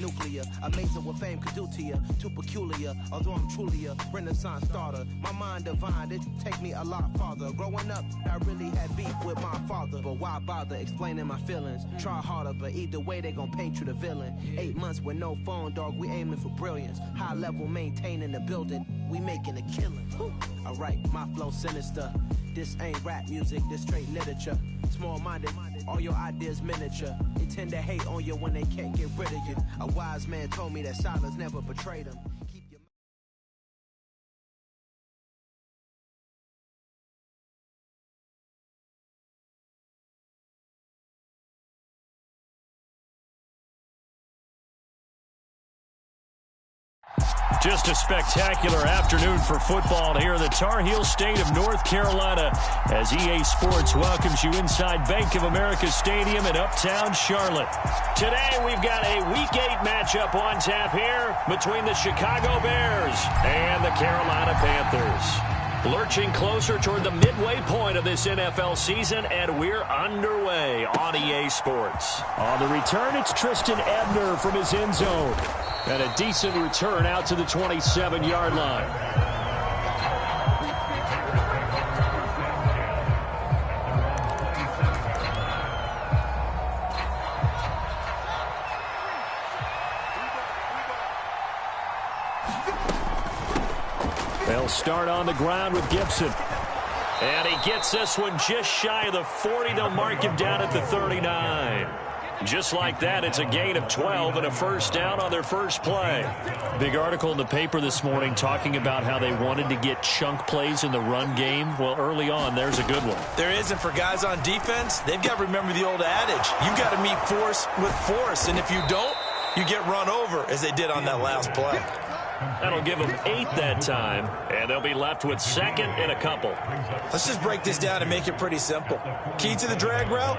nuclear. Amazing what fame could do to you. Too peculiar, although I'm truly a Renaissance starter. My mind divine, it take me a lot farther. Growing up, I really had beef with my father. But why bother explaining my feelings? Try harder, but either way they gon' paint you the villain. 8 months with no phone, dog, we aiming for brilliance. High level maintaining the building, we making a killing. Alright, my flow sinister. This ain't rap music, this straight literature. Small-minded, all your ideas miniature. They tend to hate on you when they can't get rid of you. A wise man told me that silence never betrayed him. Just a spectacular afternoon for football here in the Tar Heel state of North Carolina as EA Sports welcomes you inside Bank of America Stadium in Uptown Charlotte. Today we've got a Week 8 matchup on tap here between the Chicago Bears and the Carolina Panthers. Lurching closer toward the midway point of this NFL season, and we're underway on EA Sports. On the return, it's Tristan Ebner from his end zone. And a decent return out to the 27-yard line. They'll start on the ground with Gibson. And he gets this one just shy of the 40. They'll mark him down at the 39. Just like that, it's a gain of 12 and a first down on their first play. Big article in the paper this morning talking about how they wanted to get chunk plays in the run game. Well, early on, there's a good one. There isn't for guys on defense. They've got to remember the old adage. You've got to meet force with force, and if you don't, you get run over, as they did on that last play. That'll give them 8 that time, and they'll be left with second and a couple. Let's just break this down and make it pretty simple. Key to the drag route,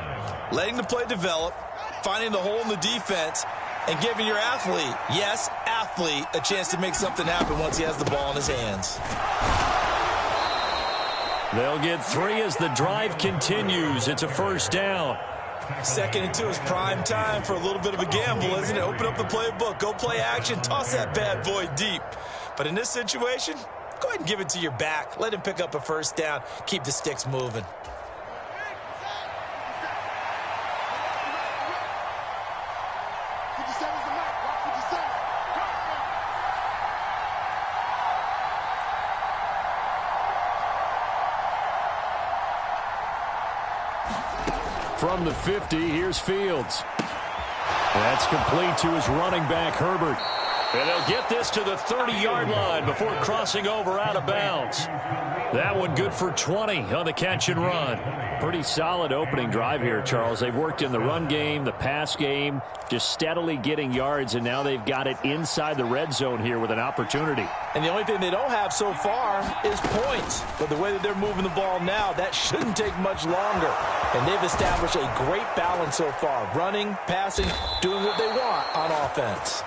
letting the play develop, finding the hole in the defense, and giving your athlete, yes, athlete, a chance to make something happen once he has the ball in his hands. They'll get 3 as the drive continues. It's a first down. 2nd and 2 is prime time for a little bit of a gamble, isn't it? Open up the playbook, go play action, toss that bad boy deep. But in this situation, go ahead and give it to your back. Let him pick up a first down. Keep the sticks moving. From the 50, here's Fields. That's complete to his running back, Herbert. And they'll get this to the 30-yard line before crossing over out of bounds. That one good for 20 on the catch and run. Pretty solid opening drive here, Charles. They've worked in the run game, the pass game, just steadily getting yards, and now they've got it inside the red zone here with an opportunity. And the only thing they don't have so far is points. But the way that they're moving the ball now, that shouldn't take much longer. And they've established a great balance so far. Running, passing, doing what they want on offense.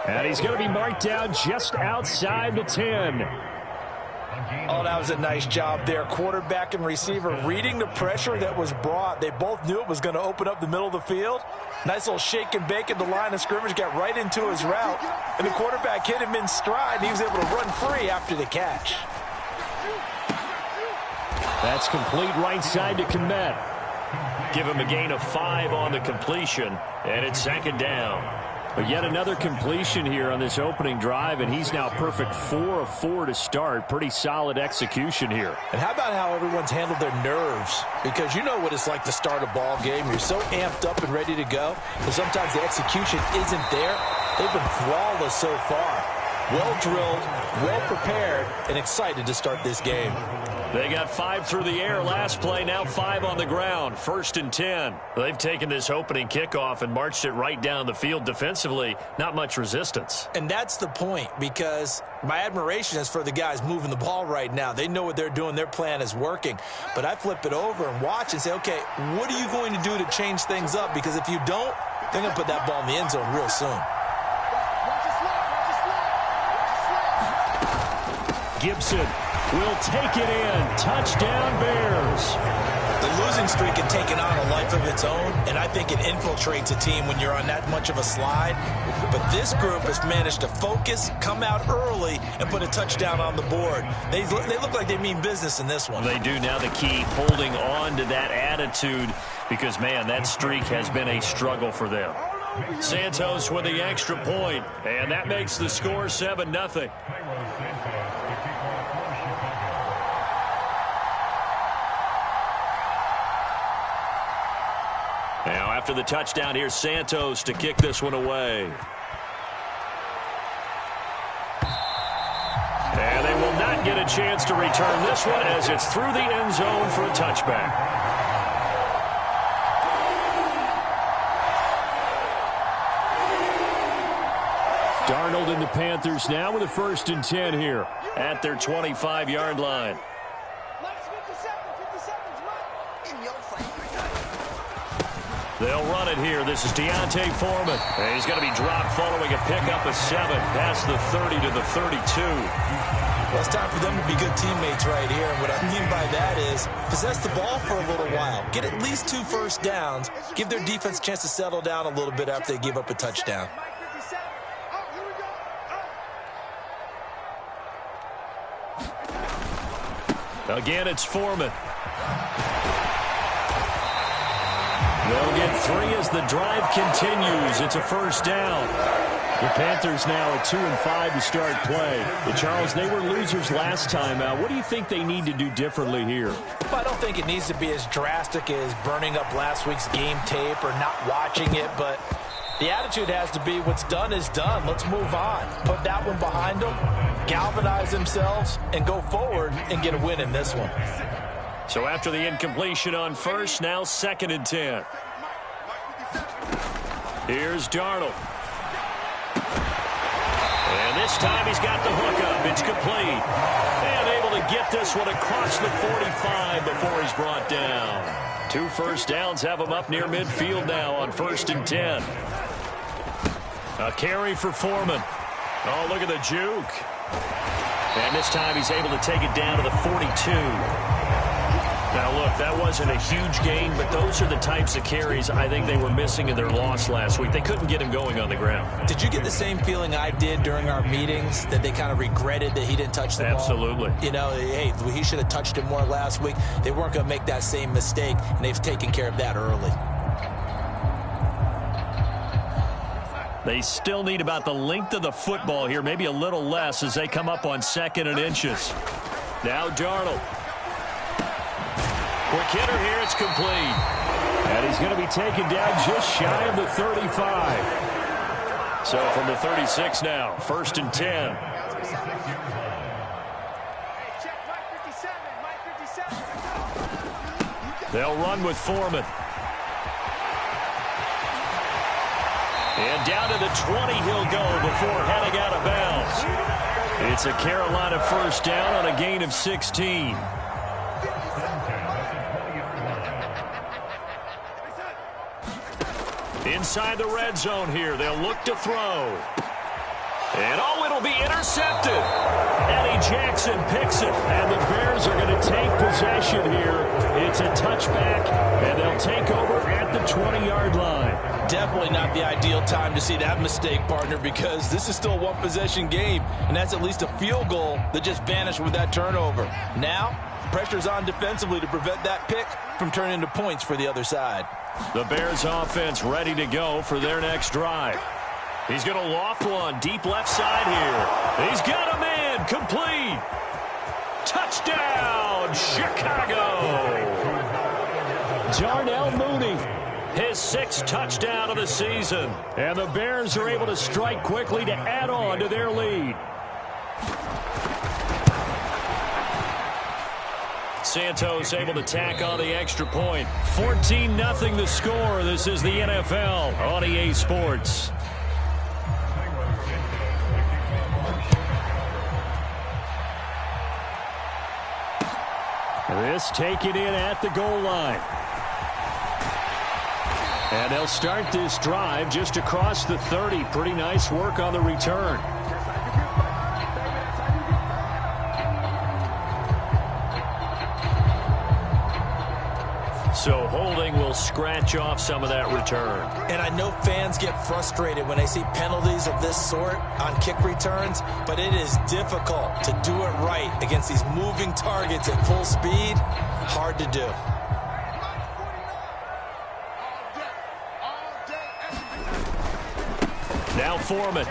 And he's going to be marked down just outside the 10. Oh, that was a nice job there. Quarterback and receiver reading the pressure that was brought. They both knew it was going to open up the middle of the field. Nice little shake and bake at the line of scrimmage. Got right into his route. And the quarterback hit him in stride. And he was able to run free after the catch. That's complete right side to Kmet. Give him a gain of 5 on the completion. And it's 2nd down. But yet another completion here on this opening drive, and he's now perfect 4 of 4 to start. Pretty solid execution here. And how about how everyone's handled their nerves? Because you know what it's like to start a ball game. You're so amped up and ready to go, but sometimes the execution isn't there. They've been flawless so far. Well drilled, well prepared, and excited to start this game. They got 5 through the air last play, now 5 on the ground. 1st and 10. They've taken this opening kickoff and marched it right down the field defensively. Not much resistance. And that's the point, because my admiration is for the guys moving the ball right now. They know what they're doing. Their plan is working. But I flip it over and watch and say, okay, what are you going to do to change things up? Because if you don't, they're going to put that ball in the end zone real soon. Gibson will take it in. Touchdown, Bears. The losing streak had taken on a life of its own, and I think it infiltrates a team when you're on that much of a slide. But this group has managed to focus, come out early, and put a touchdown on the board. They look like they mean business in this one. They do. Now the key, holding on to that attitude, because, man, that streak has been a struggle for them. Santos with the extra point, and that makes the score 7-0. Now, after the touchdown, here's Santos to kick this one away. And they will not get a chance to return this one as it's through the end zone for a touchback. Darnold and the Panthers now with a 1st and 10 here at their 25-yard line. They'll run it here. This is Deontay Foreman. And he's going to be dropped following a pickup of 7 past the 30 to the 32. Well, it's time for them to be good teammates right here. And what I mean by that is possess the ball for a little while. Get at least 2 first downs. Give their defense a chance to settle down a little bit after they give up a touchdown. Again, it's Foreman. They'll get 3 as the drive continues. It's a 1st down. The Panthers now at 2-5 to start play. But Charles, they were losers last time out. What do you think they need to do differently here? I don't think it needs to be as drastic as burning up last week's game tape or not watching it, but the attitude has to be what's done is done. Let's move on. Put that one behind them, galvanize themselves, and go forward and get a win in this one. So after the incompletion on 1st, now 2nd and 10. Here's Darnold. And this time he's got the hookup. It's complete. And able to get this one across the 45 before he's brought down. 2 first downs have him up near midfield now on 1st and 10. A carry for Foreman. Oh, look at the juke. And this time he's able to take it down to the 42. Now, look, that wasn't a huge gain, but those are the types of carries I think they were missing in their loss last week. They couldn't get him going on the ground. Did you get the same feeling I did during our meetings, that they kind of regretted that he didn't touch the ball? Absolutely. You know, hey, he should have touched it more last week. They weren't going to make that same mistake, and they've taken care of that early. They still need about the length of the football here, maybe a little less as they come up on 2nd and inches. Now Darnold. Quick hitter here, it's complete. And he's going to be taken down just shy of the 35. So from the 36 now, 1st and 10. They'll run with Foreman. And down to the 20 he'll go before heading out of bounds. It's a Carolina 1st down on a gain of 16. Inside the red zone here. They'll look to throw. And, oh, it'll be intercepted. Eddie Jackson picks it. And the Bears are going to take possession here. It's a touchback, and they'll take over at the 20-yard line. Definitely not the ideal time to see that mistake, partner, because this is still a one-possession game, and that's at least a field goal that just vanished with that turnover. Now, pressure's on defensively to prevent that pick from turning into points for the other side. The Bears offense ready to go for their next drive. He's going to loft one deep left side here. He's got a man complete. Touchdown, Chicago. Darnell Mooney, his 6th touchdown of the season. And the Bears are able to strike quickly to add on to their lead. Santos able to tack on the extra point. 14-0 the score. This is the NFL on EA Sports. This taken in at the goal line. And they'll start this drive just across the 30. Pretty nice work on the return. So holding will scratch off some of that return. And I know fans get frustrated when they see penalties of this sort on kick returns, but it is difficult to do it right against these moving targets at full speed. Hard to do. Now Foreman.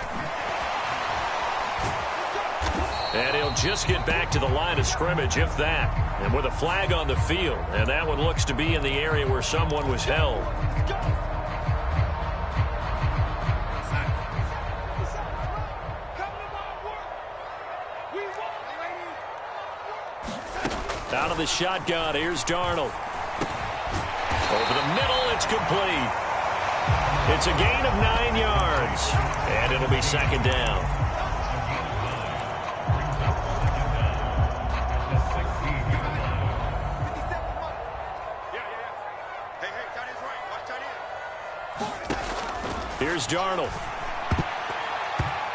And he'll just get back to the line of scrimmage, if that. And with a flag on the field. And that one looks to be in the area where someone was held. Out of the shotgun, here's Darnold. Over the middle, it's complete. It's a gain of 9 yards. And it'll be second down. Here's Darnold.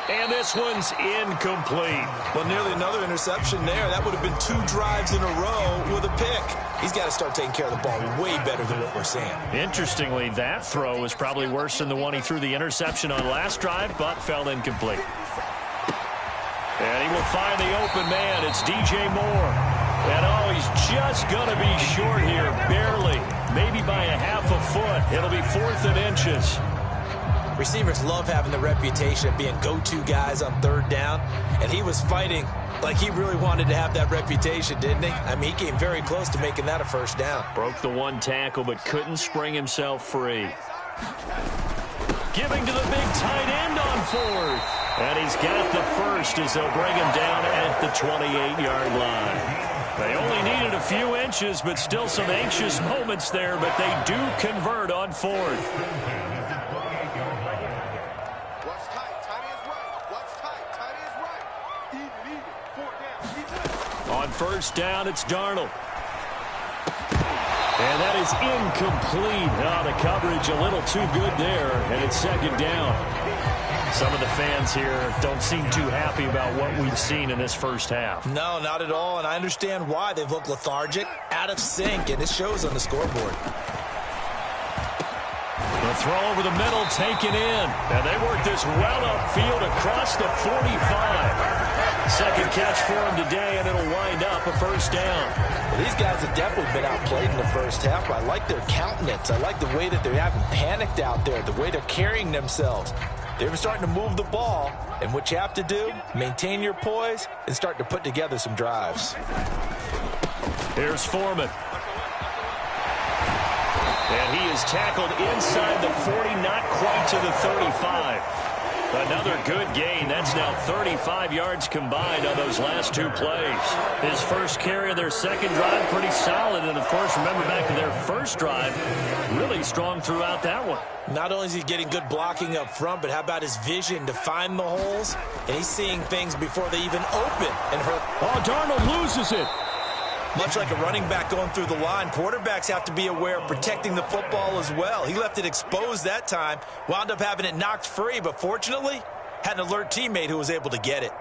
And this one's incomplete. Well, nearly another interception there. That would have been 2 drives in a row with a pick. He's got to start taking care of the ball way better than what we're seeing. Interestingly, that throw was probably worse than the one he threw the interception on last drive, but fell incomplete. And he will find the open man. It's DJ Moore. And, oh, he's just going to be short here, barely. Maybe by a half a foot. It'll be 4th and inches. Receivers love having the reputation of being go-to guys on 3rd down, and he was fighting like he really wanted to have that reputation, didn't he? I mean, he came very close to making that a 1st down. Broke the 1 tackle, but couldn't spring himself free. Giving to the big tight end on 4th. And he's got the 1st as they'll bring him down at the 28-yard line. They only needed a few inches, but still some anxious moments there, but they do convert on 4th. On 1st down, it's Darnold. And that is incomplete. Oh, the coverage a little too good there, and it's 2nd down. Some of the fans here don't seem too happy about what we've seen in this first half. No, not at all, and I understand why. They've looked lethargic, out of sync, and it shows on the scoreboard. The throw over the middle, taken in. And they work this well upfield across the 45. 2nd catch for him today, and it'll wind up a 1st down. Well, these guys have definitely been outplayed in the first half. I like their countenance. I like the way that they haven't panicked out there, the way they're carrying themselves. They're starting to move the ball, and what you have to do, maintain your poise and start to put together some drives. Here's Foreman. And he is tackled inside the 40, not quite to the 35. Another good gain. That's now 35 yards combined on those last 2 plays. His first carry of their 2nd drive, pretty solid. And, of course, remember back to their 1st drive, really strong throughout that one. Not only is he getting good blocking up front, but how about his vision to find the holes? And he's seeing things before they even open and hurt. Oh, Darnold loses it. Much like a running back going through the line, quarterbacks have to be aware of protecting the football as well. He left it exposed that time, wound up having it knocked free, but fortunately, had an alert teammate who was able to get it.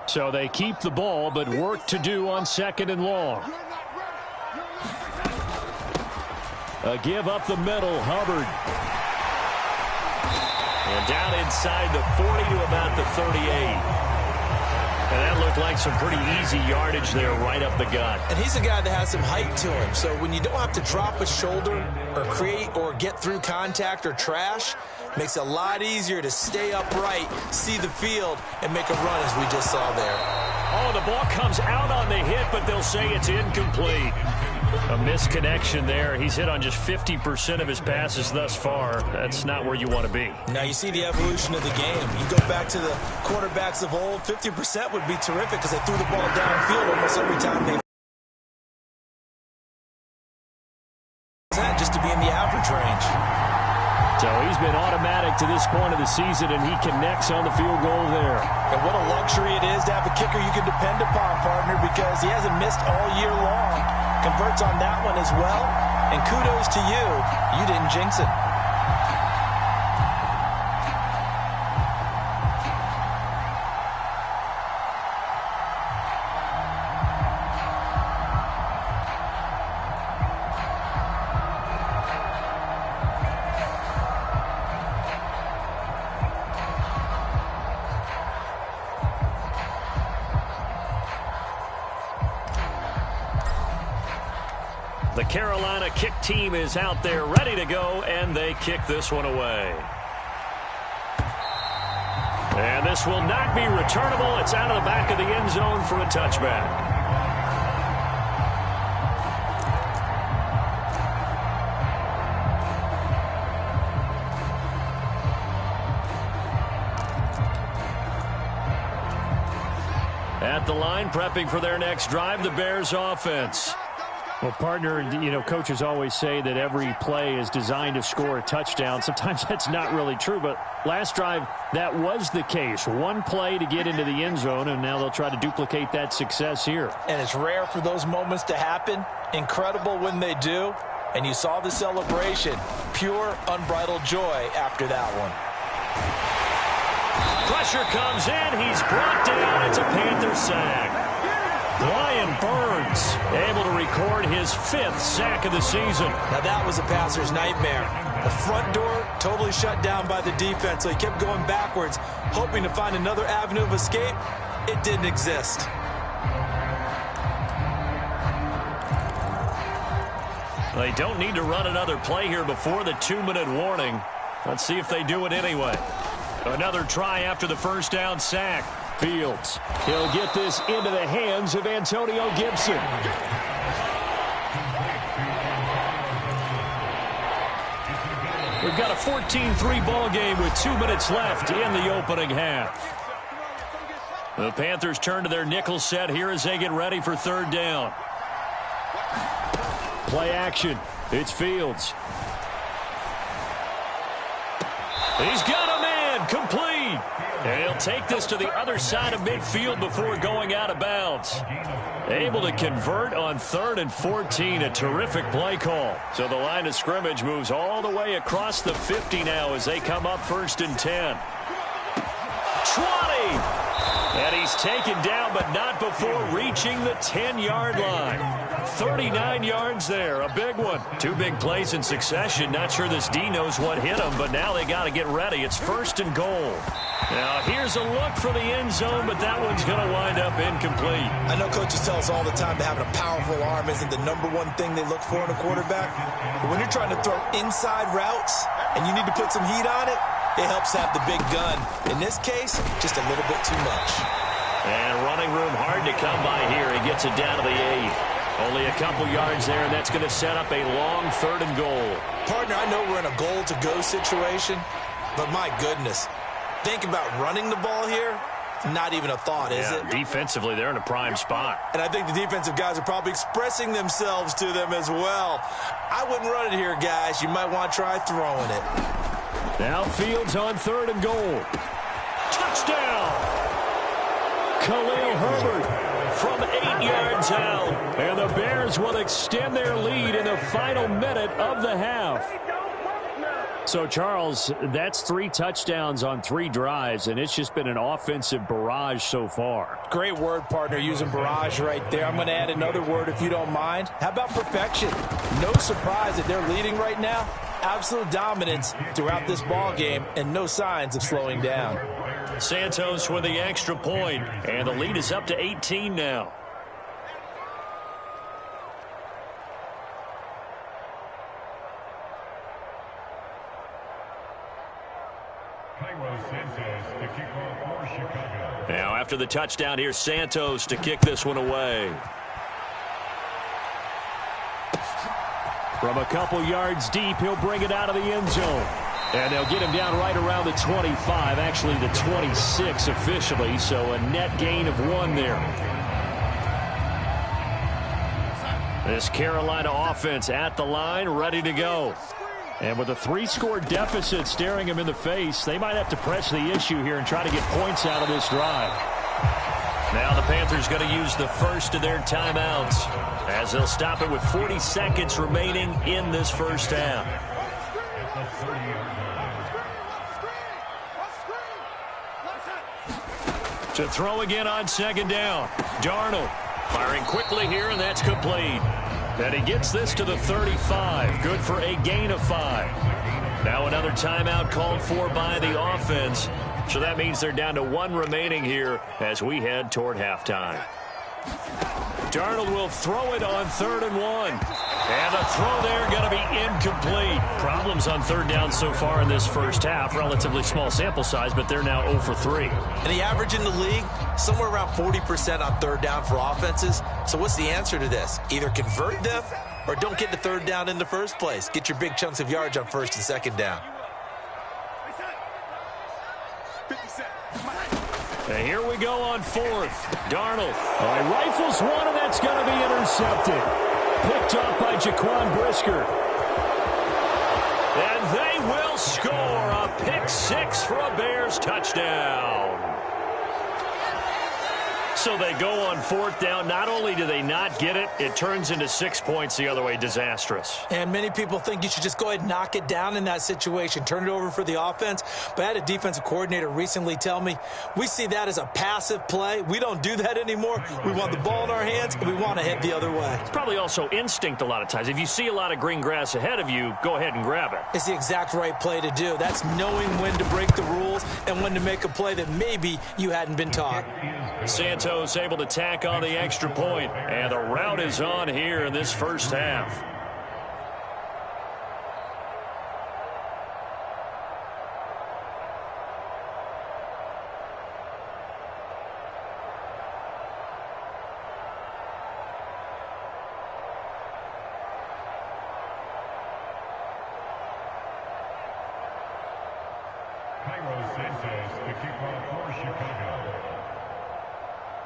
So they keep the ball, but work to do on 2nd and long. A give up the middle, Hubbard. And down inside the 40 to about the 38. And that looked like some pretty easy yardage there right up the gut. And he's a guy that has some height to him. So when you don't have to drop a shoulder or create or get through contact or trash, makes it a lot easier to stay upright, see the field, and make a run as we just saw there. Oh, the ball comes out on the hit, but they'll say it's incomplete. A misconnection there. He's hit on just 50% of his passes thus far. That's not where you want to be. Now you see the evolution of the game. You go back to the quarterbacks of old, 50% would be terrific because they threw the ball downfield almost every time they just to be in the average range. So he's been automatic to this point of the season, and he connects on the field goal there. And what a luxury it is to have a kicker you can depend upon, partner, because he hasn't missed all year long. Converts on that one as well, and kudos to you. You didn't jinx it. The Carolina kick team is out there ready to go, and they kick this one away. And this will not be returnable. It's out of the back of the end zone for a touchback. At the line, prepping for their next drive, the Bears offense. Well, partner, you know, coaches always say that every play is designed to score a touchdown. Sometimes that's not really true, but last drive, that was the case. One play to get into the end zone, and now they'll try to duplicate that success here. And it's rare for those moments to happen. Incredible when they do. And you saw the celebration. Pure, unbridled joy after that one. Pressure comes in. He's brought down. It's a Panther sack. Brian Burns able to record his 5th sack of the season. Now that was a passer's nightmare. The front door totally shut down by the defense, so he kept going backwards, hoping to find another avenue of escape. It didn't exist. They don't need to run another play here before the 2-minute warning. Let's see if they do it anyway. Another try after the first down sack. Fields. He'll get this into the hands of Antonio Gibson. We've got a 14-3 ball game with 2 minutes left in the opening half. The Panthers turn to their nickel set here as they get ready for third down. Play action. It's Fields. He's got a man. Complete. And he'll take this to the other side of midfield before going out of bounds. Able to convert on 3rd and 14. A terrific play call. So the line of scrimmage moves all the way across the 50 now as they come up 1st and 10. 20. And he's taken down, but not before reaching the 10-yard line. 39 yards there, a big one. 2 big plays in succession. Not sure this D knows what hit him, but now they got to get ready. It's 1st and goal. Now here's a look for the end zone, but that one's going to wind up incomplete. I know coaches tell us all the time that having a powerful arm isn't the #1 thing they look for in a quarterback. But when you're trying to throw inside routes and you need to put some heat on it, it helps have the big gun. In this case, just a little bit too much. And running room hard to come by here. He gets it down to the 8. Only a couple yards there, and that's going to set up a long 3rd and goal. Partner, I know we're in a goal-to-go situation, but my goodness, think about running the ball here. Not even a thought, is it? Defensively, they're in a prime spot. And I think the defensive guys are probably expressing themselves to them as well. I wouldn't run it here, guys. You might want to try throwing it. Now Fields on 3rd and goal. Touchdown! Khalil Herbert from 8 yards out. And the Bears will extend their lead in the final minute of the half. So, Charles, that's 3 touchdowns on 3 drives, and it's just been an offensive barrage so far. Great word, partner, using barrage right there. I'm going to add another word if you don't mind. How about perfection? No surprise that they're leading right now. Absolute dominance throughout this ball game and no signs of slowing down. Santos with the extra point, and the lead is up to 18 now. Now after the touchdown, here's Santos to kick this one away. From a couple yards deep, he'll bring it out of the end zone. And they'll get him down right around the 25, actually the 26 officially, so a net gain of 1 there. This Carolina offense at the line, ready to go. And with a 3-score deficit staring him in the face, they might have to press the issue here and try to get points out of this drive. Now the Panthers going to use the first of their timeouts as they'll stop it with 40 seconds remaining in this first half. To throw again on second down. Darnold firing quickly here, and that's complete. And he gets this to the 35. Good for a gain of 5. Now another timeout called for by the offense. So that means they're down to 1 remaining here as we head toward halftime. Darnold will throw it on 3rd and 1. And the throw there going to be incomplete. Problems on 3rd down so far in this first half. Relatively small sample size, but they're now 0 for 3. And the average in the league, somewhere around 40% on 3rd down for offenses. So what's the answer to this? Either convert them or don't get to 3rd down in the first place. Get your big chunks of yards on 1st and 2nd down. And here we go on 4th. Darnold rifles one, and that's going to be intercepted. Picked off by Jaquan Brisker. And they will score a pick 6 for a Bears touchdown. So they go on 4th down. Not only do they not get it, it turns into 6 points the other way. Disastrous. And many people think you should just go ahead and knock it down in that situation. Turn it over for the offense. But I had a defensive coordinator recently tell me, we see that as a passive play. We don't do that anymore. We want the ball in our hands, and we want to head the other way. It's probably also instinct a lot of times. If you see a lot of green grass ahead of you, go ahead and grab it. It's the exact right play to do. That's knowing when to break the rules and when to make a play that maybe you hadn't been taught. Santos able to tack on the extra point, and the route is on here in this first half.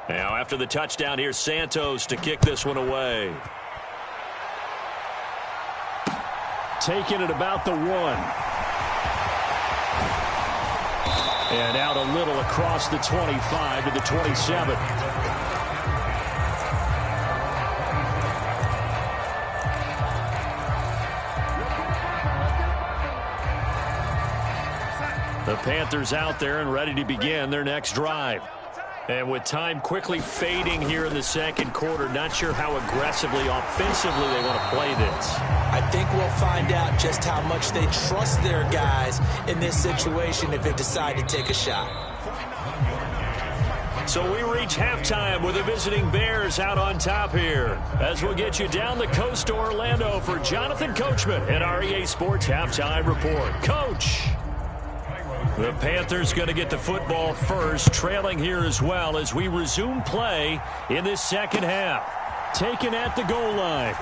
Now, after the touchdown, here's Santos to kick this one away. Taking it about the 1. And out a little across the 25 to the 27. The Panthers out there and ready to begin their next drive. And with time quickly fading here in the second quarter, not sure how aggressively, offensively they want to play this. I think we'll find out just how much they trust their guys in this situation if they decide to take a shot. So we reach halftime with the visiting Bears out on top here. As we'll get you down the coast to Orlando for Jonathan Coachman at our EA Sports Halftime Report. Coach! The Panthers going to get the football first, trailing here as well as we resume play in this second half. Taken at the goal line.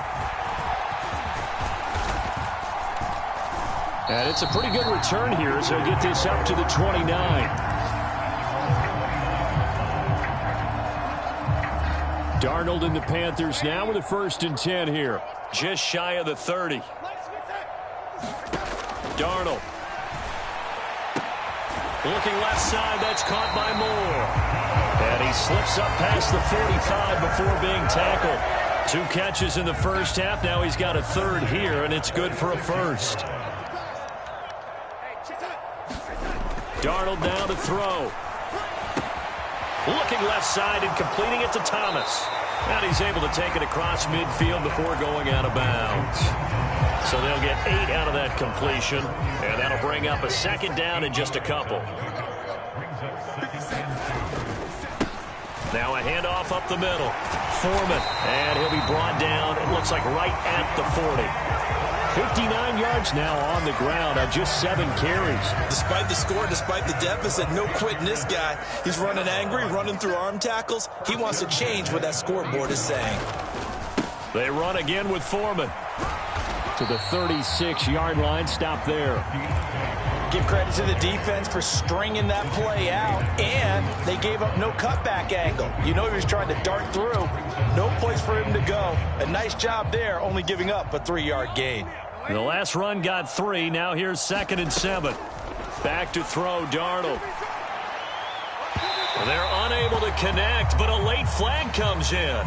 And it's a pretty good return here as they'll get this up to the 29. Darnold and the Panthers now with a 1st and 10 here. Just shy of the 30. Darnold. Looking left side, that's caught by Moore. And he slips up past the 45 before being tackled. 2 catches in the first half. Now he's got a 3rd here, and it's good for a 1st. Darnold now to throw. Looking left side and completing it to Thomas. And he's able to take it across midfield before going out of bounds. So they'll get 8 out of that completion, and that'll bring up a 2nd down in just a couple. Now a handoff up the middle. Foreman, and he'll be brought down, it looks like right at the 40. 59 yards now on the ground on just 7 carries. Despite the score, despite the deficit, no quitting this guy. He's running angry, running through arm tackles. He wants to change what that scoreboard is saying. They run again with Foreman. to the 36-yard line. Stop there. Give credit to the defense for stringing that play out, and they gave up no cutback angle. You know he was trying to dart through. No place for him to go. A nice job there, only giving up a 3-yard gain. The last run got 3. Now here's 2nd and 7. Back to throw, Darnold. They're unable to connect, but a late flag comes in.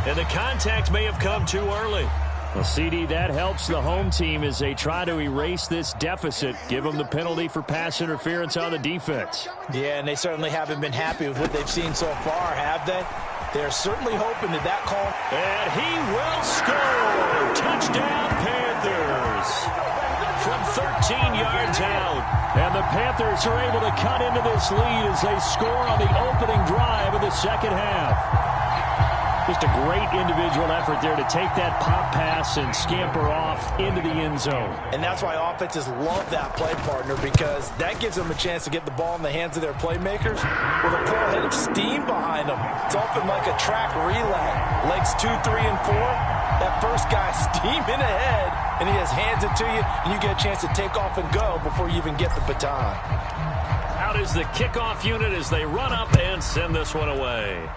And the contact may have come too early. Well, CD, that helps the home team as they try to erase this deficit. Give them the penalty for pass interference on the defense. Yeah, and they certainly haven't been happy with what they've seen so far, have they? They're certainly hoping that call. And he will score. Touchdown, Panthers. From 13 yards out. And the Panthers are able to cut into this lead as they score on the opening drive of the second half. Just a great individual effort there to take that pop pass and scamper off into the end zone. And that's why offenses love that play, partner, because that gives them a chance to get the ball in the hands of their playmakers with a full head of steam behind them. It's often like a track relay. Legs 2, 3, and 4. That first guy steaming ahead, and he just hands it to you, and you get a chance to take off and go before you even get the baton. Out is the kickoff unit as they run up and send this one away.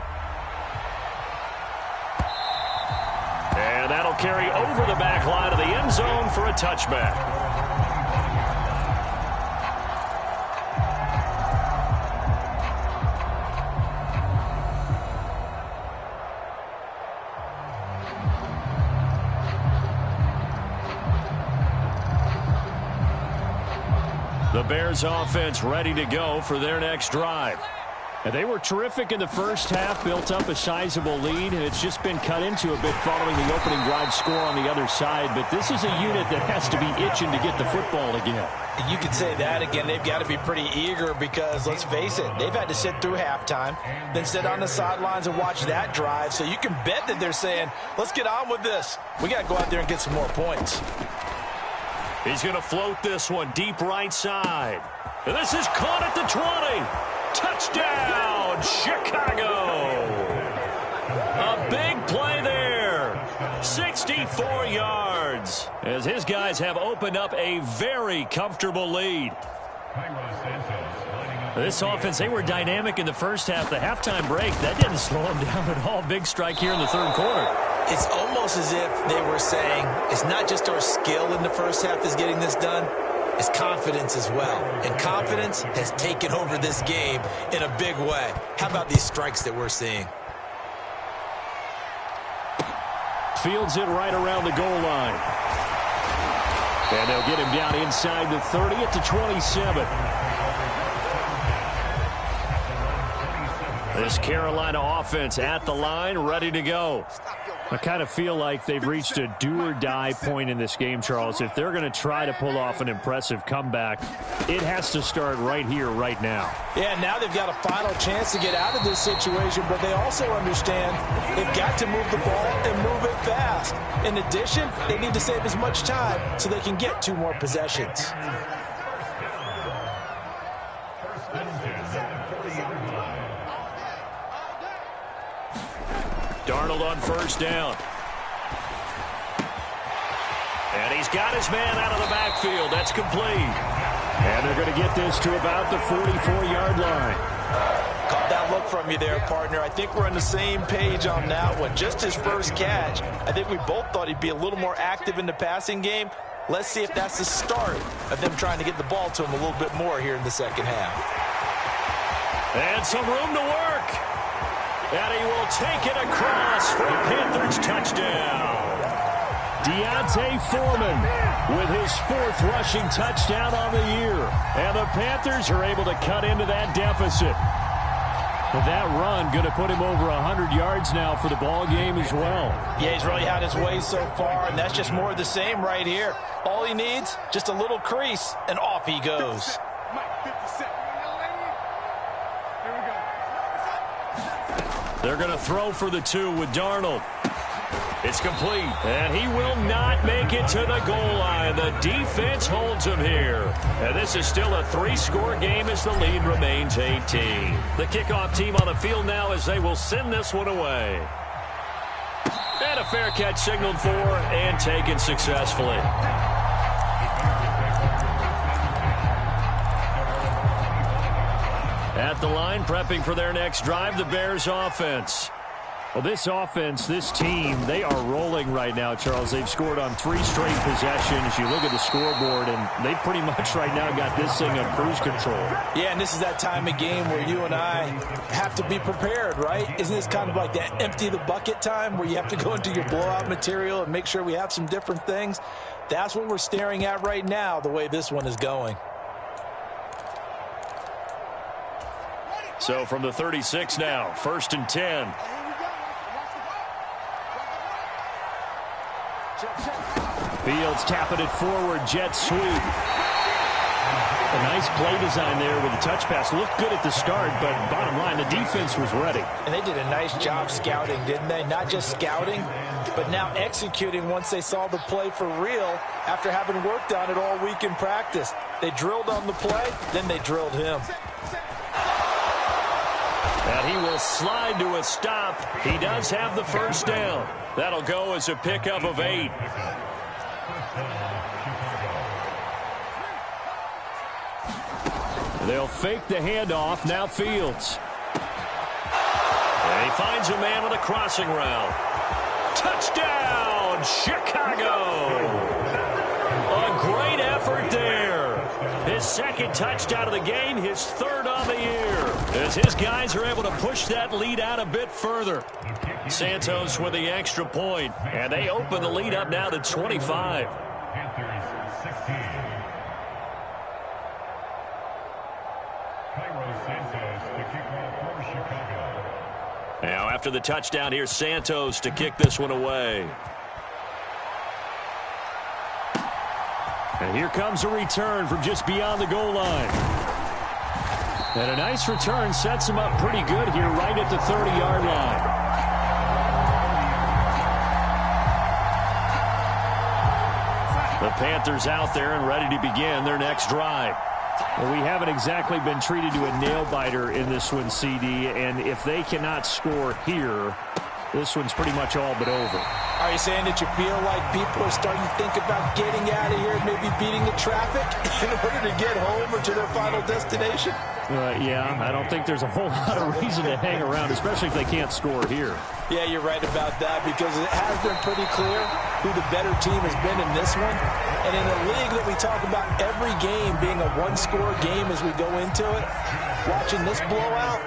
And that'll carry over the back line of the end zone for a touchback. The Bears offense ready to go for their next drive. And they were terrific in the first half, built up a sizable lead, and it's just been cut into a bit following the opening drive score on the other side. But this is a unit that has to be itching to get the football again. You could say that again. They've got to be pretty eager because, let's face it, they've had to sit through halftime, then sit on the sidelines and watch that drive. So you can bet that they're saying, let's get on with this. We got to go out there and get some more points. He's going to float this one deep right side. And this is caught at the 20. Touchdown, Chicago. A big play there. 64 yards as his guys have opened up a very comfortable lead. This offense, they were dynamic in the first half. The halftime break, that didn't slow them down at all. Big strike here in the third quarter. It's almost as if they were saying, it's not just our skill in the first half that's getting this done. It's confidence as well. And confidence has taken over this game in a big way. How about these strikes that we're seeing? Fields it right around the goal line. And they'll get him down inside the 30 at the 27. This Carolina offense at the line, ready to go. I kind of feel like they've reached a do-or-die point in this game, Charles. If they're going to try to pull off an impressive comeback, it has to start right here, right now. Yeah, now they've got a final chance to get out of this situation, but they also understand they've got to move the ball and move it fast. In addition, they need to save as much time so they can get 2 more possessions. Darnold on first down. And he's got his man out of the backfield. That's complete. And they're going to get this to about the 44-yard line. Caught that look from you there, partner. I think we're on the same page on that one. Just his first catch. I think we both thought he'd be a little more active in the passing game. Let's see if that's the start of them trying to get the ball to him a little bit more here in the second half. And some room to work. And he will take it across for a Panthers touchdown. Deontay Foreman with his 4th rushing touchdown on the year. And the Panthers are able to cut into that deficit. But that run going to put him over 100 yards now for the ball game as well. Yeah, he's really had his way so far, and that's just more of the same right here. All he needs, just a little crease, and off he goes. They're going to throw for the 2 with Darnold. It's complete, and he will not make it to the goal line. The defense holds him here. And this is still a 3-score game as the lead remains 18. The kickoff team on the field now as they will send this one away. And a a fair catch signaled for and taken successfully. At the line, prepping for their next drive, the Bears offense. Well, this offense, this team, they are rolling right now, Charles. They've scored on 3 straight possessions. You look at the scoreboard, and they pretty much right now got this thing on cruise control. Yeah, and this is that time of game where you and I have to be prepared, right? Isn't this kind of like that empty the bucket time where you have to go into your blowout material and make sure we have some different things? That's what we're staring at right now, the way this one is going. So from the 36 now, 1st and 10. Fields tapping it forward, jet sweep. A nice play design there with a touch pass. Looked good at the start, but bottom line, the defense was ready. And they did a nice job scouting, didn't they? Not just scouting, but now executing once they saw the play for real after having worked on it all week in practice. They drilled on the play, then they drilled him. And he will slide to a stop. He does have the first down. That'll go as a pickup of 8. They'll fake the handoff. Now Fields. And he finds a man with a crossing route. Touchdown, Chicago! A great effort there. His second touchdown of the game, his 3rd on the year. As his guys are able to push that lead out a bit further. Santos with the extra point, and they open the lead up now to 25. Panthers 16. Santos to kick off for Chicago. Now after the touchdown, here's Santos to kick this one away. And here comes a return from just beyond the goal line. And a nice return sets him up pretty good here right at the 30-yard line. The Panthers out there and ready to begin their next drive. Well, we haven't exactly been treated to a nail-biter in this one, CD, and if they cannot score here, this one's pretty much all but over. Are you saying that you feel like people are starting to think about getting out of here and maybe beating the traffic in order to get home or to their final destination? Yeah, I don't think there's a whole lot of reason to hang around, especially if they can't score here. Yeah, you're right about that because it has been pretty clear who the better team has been in this one. And in a league that we talk about every game being a one-score game as we go into it, watching this blowout,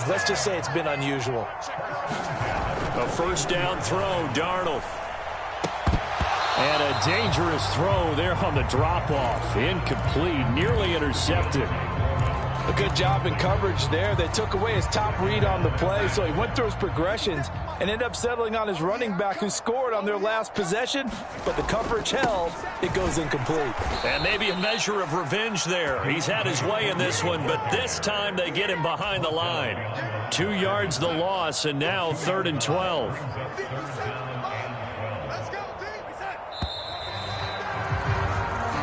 let's just say it's been unusual. A first down throw, Darnold. And a dangerous throw there on the drop-off. Incomplete, nearly intercepted. A good job in coverage there. They took away his top read on the play, so he went through his progressions and ended up settling on his running back who scored on their last possession, but the coverage held. It goes incomplete. And maybe a measure of revenge there. He's had his way in this one, but this time they get him behind the line. 2 yards the loss, and now 3rd and 12.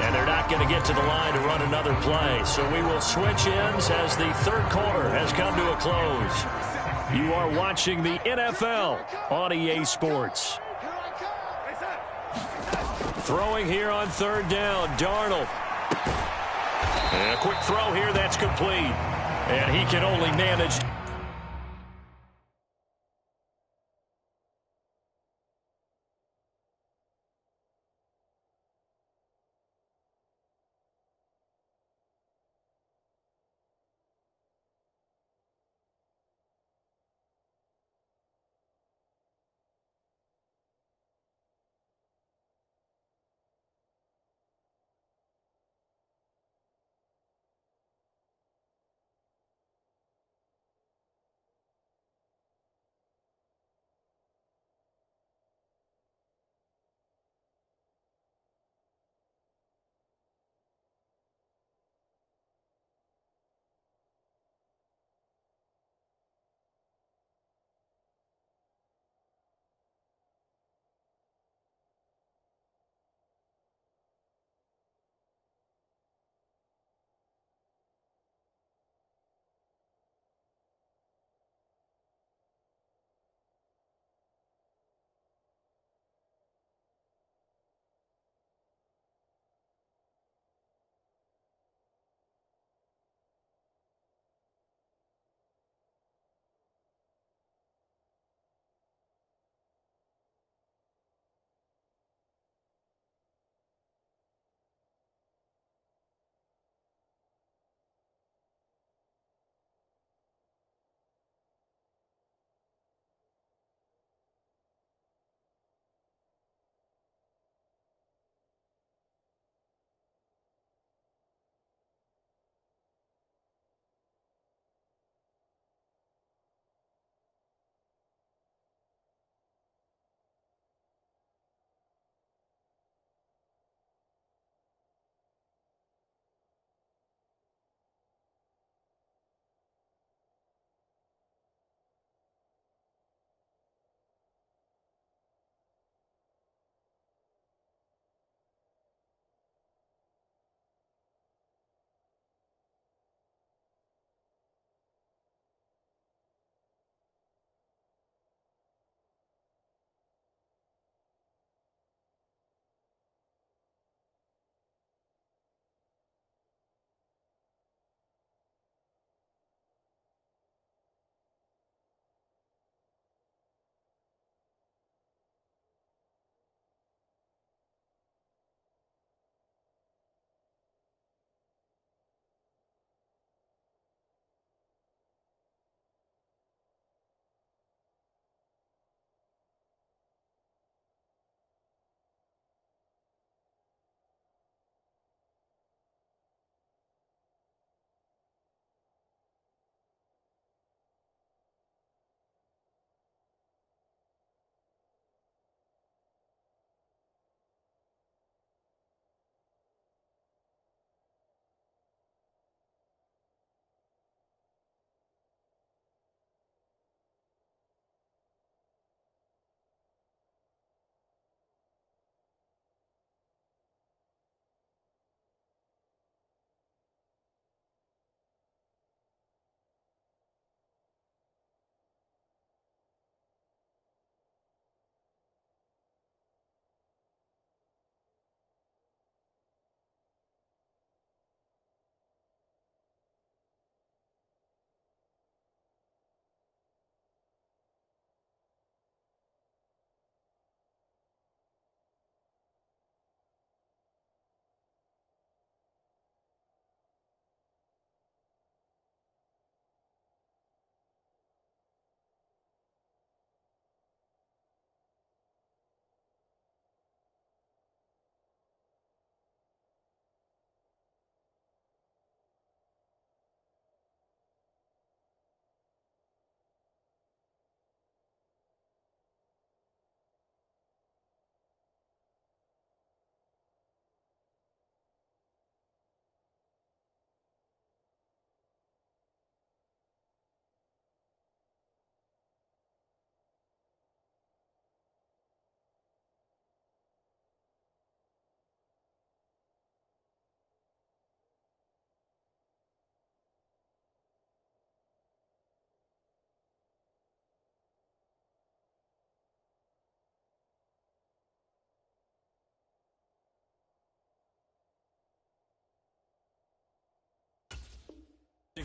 And they're not going to get to the line to run another play. So we will switch ends as the 3rd quarter has come to a close. You are watching the NFL on EA Sports. Throwing here on 3rd down, Darnold. And a quick throw here that's complete. And he can only manage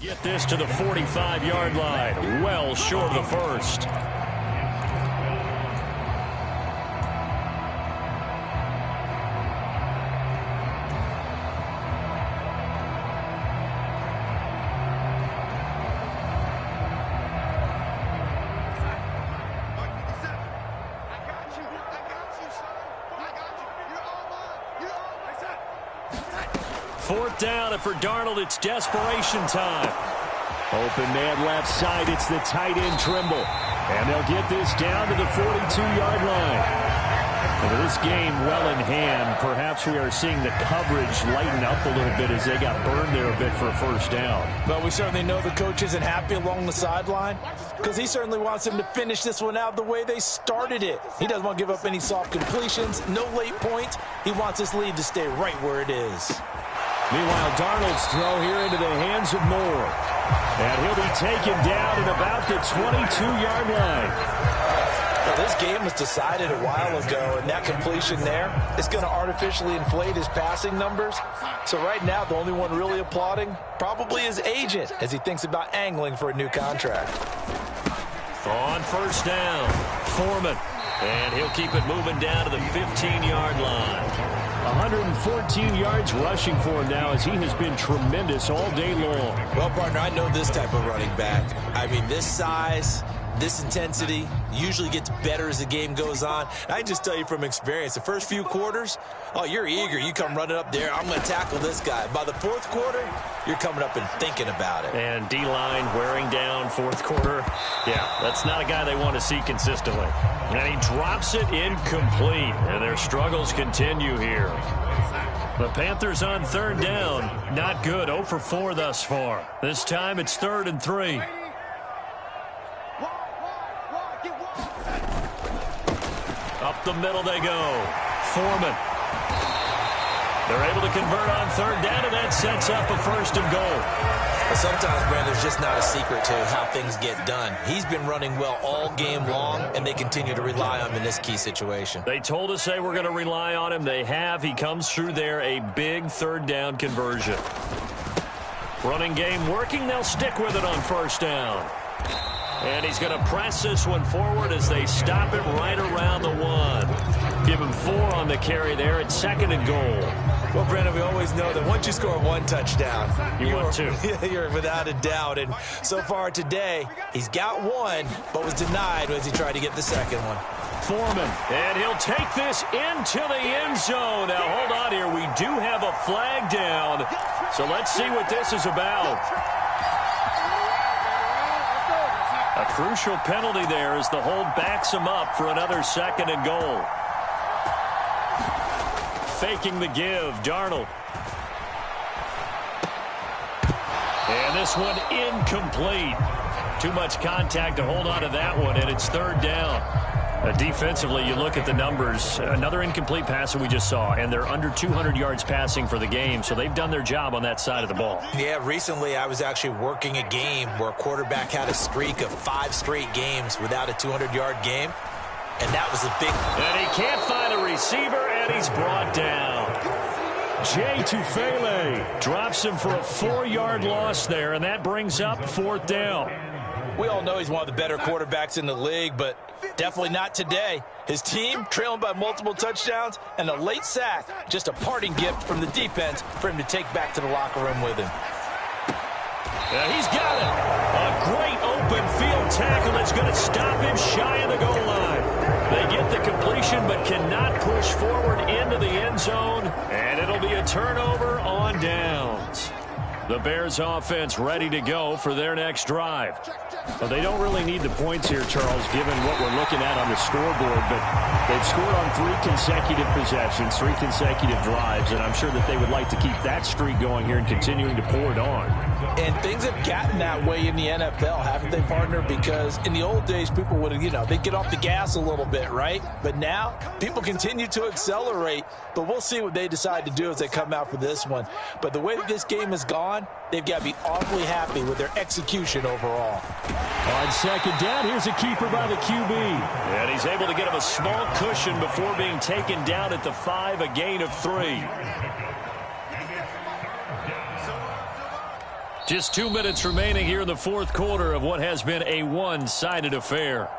Get this to the 45-yard line. Well short of the first. Fourth down, and for Darnold, it's desperation time. Open man left side, it's the tight end Trimble. And they'll get this down to the 42-yard line. And this game well in hand. Perhaps we are seeing the coverage lighten up a little bit as they got burned there a bit for a first down. But we certainly know the coach isn't happy along the sideline because he certainly wants them to finish this one out the way they started it. He doesn't want to give up any soft completions, no late points. He wants this lead to stay right where it is. Meanwhile, Darnold's throw here into the hands of Moore. And he'll be taken down at about the 22-yard line. Well, this game was decided a while ago, and that completion there is going to artificially inflate his passing numbers. So right now, the only one really applauding probably his agent as he thinks about angling for a new contract. On first down, Foreman. And he'll keep it moving down to the 15-yard line. 114 yards rushing for him now as he has been tremendous all day long. Well, partner, I know this type of running back. I mean, this size, this intensity usually gets better as the game goes on. I can just tell you from experience, the first few quarters, oh, you're eager. You come running up there, I'm going to tackle this guy. By the fourth quarter, you're coming up and thinking about it. And D-line wearing down fourth quarter. Yeah, that's not a guy they want to see consistently. And he drops it incomplete. And their struggles continue here. The Panthers on third down. Not good. 0 for 4 thus far. This time it's 3rd and 3. Up the middle they go. Foreman. They're able to convert on third down, and that sets up a 1st and goal. But sometimes, Brand, there's just not a secret to how things get done. He's been running well all game long, and they continue to rely on him in this key situation. They told us they were going to rely on him. They have. He comes through there, a big 3rd down conversion. Running game working. They'll stick with it on 1st down. And he's going to press this one forward as they stop it right around the 1. Give him 4 on the carry there at 2nd and goal. Well, Brandon, we always know that once you score 1 touchdown, you want 2. You're without a doubt. And so far today, he's got 1, but was denied as he tried to get the 2nd one. Foreman, and he'll take this into the end zone. Now, hold on here. We do have a flag down, so let's see what this is about. A crucial penalty there as the hold backs him up for another 2nd and goal. Faking the give, Darnold. And this one incomplete. Too much contact to hold on to that one, and it's 3rd down. Defensively, you look at the numbers. Another incomplete pass that we just saw, and they're under 200 yards passing for the game, so they've done their job on that side of the ball. Yeah, recently I was actually working a game where a quarterback had a streak of 5 straight games without a 200-yard game, and that was a big... And he can't find a receiver, and he's brought down. Jay Tufele drops him for a 4-yard loss there, and that brings up 4th down. We all know he's one of the better quarterbacks in the league, but definitely not today. His team trailing by multiple touchdowns, and a late sack, just a parting gift from the defense for him to take back to the locker room with him. Yeah, he's got it. A great open field tackle that's going to stop him shy of the goal line. They get the completion but cannot push forward into the end zone, and it'll be a turnover on downs. The Bears offense ready to go for their next drive. Well, they don't really need the points here, Charles, given what we're looking at on the scoreboard, but they've scored on 3 consecutive possessions, 3 consecutive drives, and I'm sure that they would like to keep that streak going here and continuing to pour it on. And things have gotten that way in the NFL, haven't they, partner? Because in the old days, people would, they'd get off the gas a little bit, right? But now, people continue to accelerate, but we'll see what they decide to do as they come out for this one. But the way that this game has gone, they've got to be awfully happy with their execution overall. On 2nd down, here's a keeper by the QB. And he's able to get him a small cushion before being taken down at the 5, a gain of 3. Just 2 minutes remaining here in the fourth quarter of what has been a one-sided affair.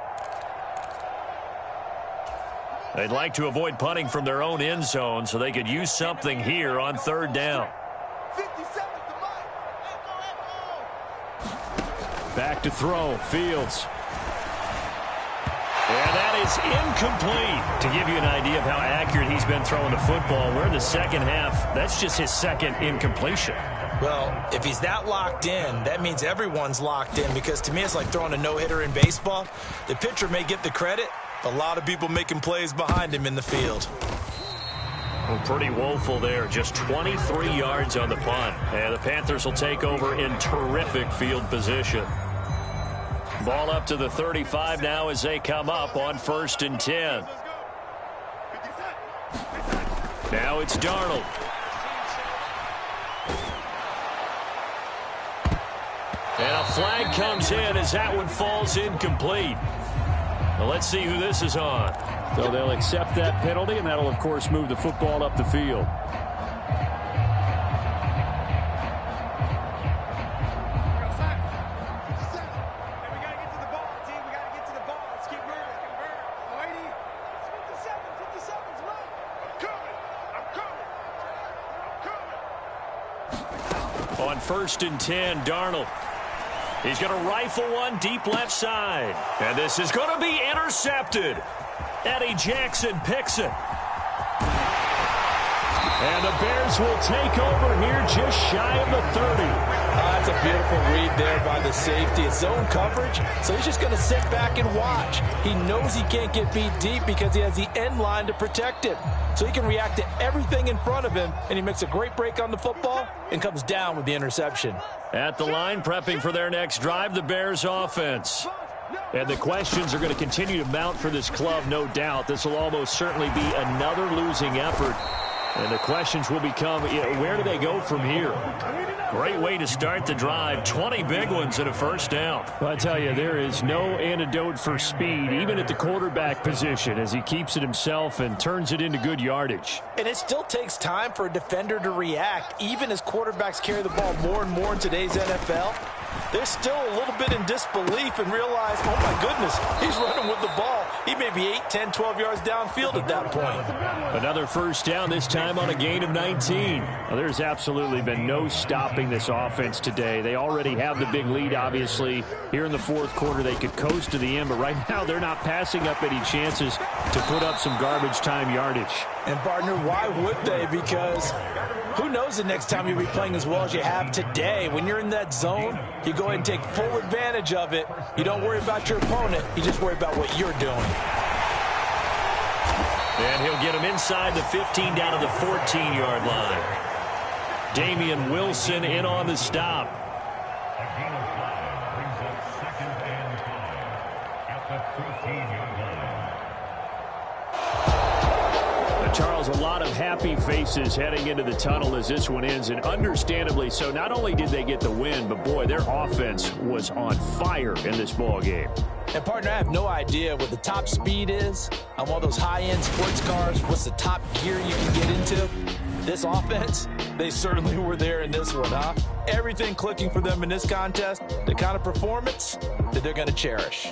They'd like to avoid punting from their own end zone so they could use something here on third down. Back to throw, Fields. And that is incomplete. To give you an idea of how accurate he's been throwing the football, we're in the second half. That's just his second incompletion. Well, if he's that locked in, that means everyone's locked in, because to me it's like throwing a no-hitter in baseball. The pitcher may get the credit. A lot of people making plays behind him in the field. Well, pretty woeful there. Just 23 yards on the punt. And the Panthers will take over in terrific field position. Ball up to the 35 now as they come up on 1st and 10. Now it's Darnold. And a flag comes in as that one falls incomplete. Well, let's see who this is on. So they'll accept that penalty, and that'll, of course, move the football up the field. On 1st and 10, Darnold. He's going to rifle one deep left side. And this is going to be intercepted. Eddie Jackson picks it. And the Bears will take over here just shy of the 30. That's a beautiful read there by the safety. It's zone coverage, so he's just going to sit back and watch. He knows he can't get beat deep because he has the end line to protect it. So he can react to everything in front of him, and he makes a great break on the football and comes down with the interception. At the line, prepping for their next drive, the Bears offense. And the questions are going to continue to mount for this club, no doubt. This will almost certainly be another losing effort. And the questions will become, where do they go from here? Great way to start the drive. 20 big ones and a first down. Well, I tell you, there is no antidote for speed, even at the quarterback position, as he keeps it himself and turns it into good yardage. And it still takes time for a defender to react, even as quarterbacks carry the ball more and more in today's NFL. They're still a little bit in disbelief and realize, oh my goodness, he's running with the ball. He may be 8, 10, 12 yards downfield at that point. Another first down, this time on a gain of 19. Well, there's absolutely been no stopping this offense today. They already have the big lead, obviously. Here in the fourth quarter, they could coast to the end, but right now they're not passing up any chances to put up some garbage time yardage. And, partner, why would they? Because who knows the next time you'll be playing as well as you have today. When you're in that zone, you go ahead and take full advantage of it. You don't worry about your opponent. You just worry about what you're doing. And he'll get him inside the 15 down to the 14-yard line. Damian Wilson in on the stop. A gain of 5 brings up 2nd and 5 at the 15-yard line. Charles, a lot of happy faces heading into the tunnel as this one ends, and understandably so. Not only did they get the win, but boy, their offense was on fire in this ball game. And, partner, I have no idea what the top speed is on one of those high-end sports cars. What's the top gear you can get into? This offense, they certainly were there in this one, huh? Everything clicking for them in this contest, the kind of performance that they're going to cherish.